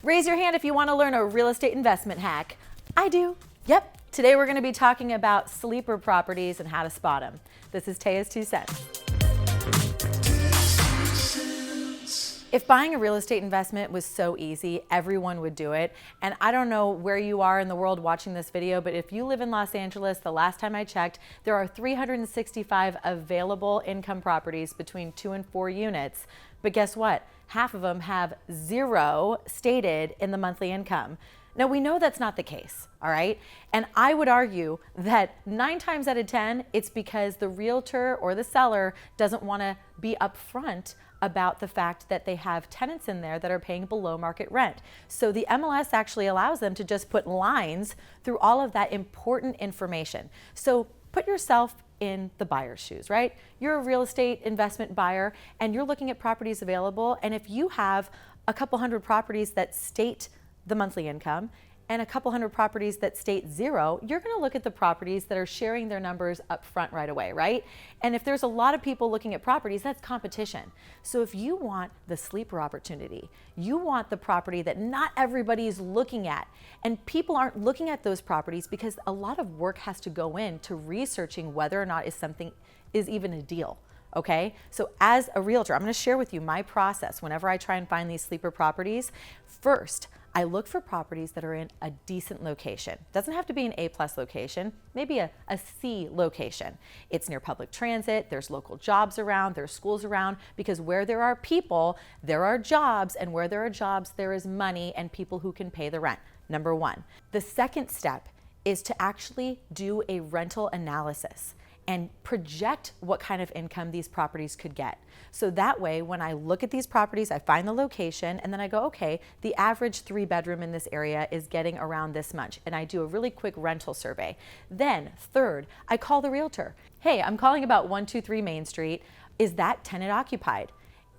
Raise your hand if you want to learn a real estate investment hack. I do. Yep. Today we're going to be talking about sleeper properties and how to spot them. This is Taya's 2 cents. If buying a real estate investment was so easy, everyone would do it. And I don't know where you are in the world watching this video, but if you live in Los Angeles, the last time I checked, there are 365 available income properties between 2 and 4 units. But guess what? Half of them have 0 stated in the monthly income. Now, we know that's not the case, all right? And I would argue that 9 times out of 10, it's because the realtor or the seller doesn't want to be upfront about the fact that they have tenants in there that are paying below market rent. So the MLS actually allows them to just put lines through all of that important information. So put yourself in the buyer's shoes, right? You're a real estate investment buyer and you're looking at properties available. And if you have a couple hundred properties that state the monthly income and a couple hundred properties that state 0, you're going to look at the properties that are sharing their numbers up front right away, right? And if there's a lot of people looking at properties, that's competition. So if you want the sleeper opportunity, you want the property that not everybody is looking at, and people aren't looking at those properties because a lot of work has to go into researching whether or not something is even a deal. Okay, so as a realtor, I'm going to share with you my process whenever I try and find these sleeper properties. First, I look for properties that are in a decent location. It doesn't have to be an A+ location, maybe a C location. It's near public transit, there's local jobs around, there's schools around, because where there are people, there are jobs, and where there are jobs, there is money and people who can pay the rent, number 1. The second step is to actually do a rental analysis and project what kind of income these properties could get. So that way, when I look at these properties, I find the location and then I go, okay, the average 3-bedroom in this area is getting around this much. And I do a really quick rental survey. Then third, I call the realtor. Hey, I'm calling about 123 Main Street. Is that tenant occupied?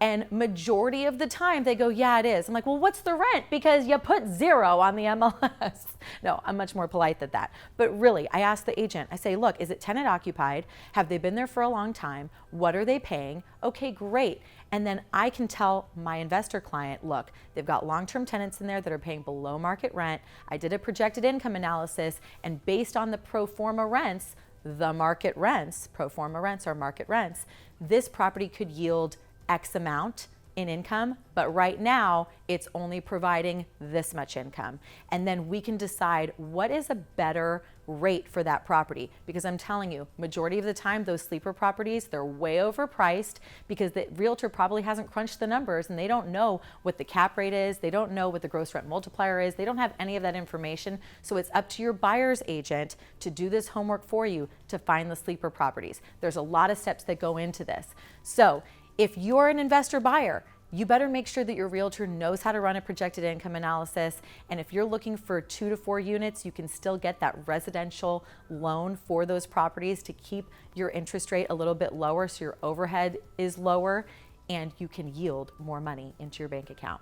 And majority of the time they go, yeah, it is. I'm like, well, what's the rent? Because you put 0 on the MLS. No, I'm much more polite than that. But really, I ask the agent, I say, look, is it tenant occupied? Have they been there for a long time? What are they paying? Okay, great. And then I can tell my investor client, look, they've got long-term tenants in there that are paying below market rent. I did a projected income analysis, and based on the pro forma rents, the market rents, pro forma rents are market rents, this property could yield X amount in income, but right now it's only providing this much income. And then we can decide what is a better rate for that property. Because I'm telling you, majority of the time, those sleeper properties, they're way overpriced because the realtor probably hasn't crunched the numbers and they don't know what the cap rate is. They don't know what the gross rent multiplier is. They don't have any of that information. So it's up to your buyer's agent to do this homework for you to find the sleeper properties. There's a lot of steps that go into this. So if you're an investor buyer, you better make sure that your realtor knows how to run a projected income analysis. And if you're looking for 2 to 4 units, you can still get that residential loan for those properties to keep your interest rate a little bit lower so your overhead is lower and you can yield more money into your bank account.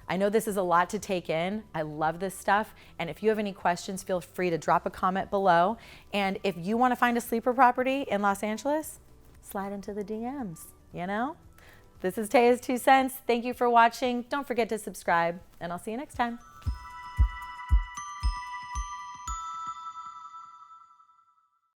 I know this is a lot to take in. I love this stuff. And if you have any questions, feel free to drop a comment below. And if you want to find a sleeper property in Los Angeles, slide into the DMs, you know? This is Taya's 2 cents. Thank you for watching. Don't forget to subscribe, and I'll see you next time.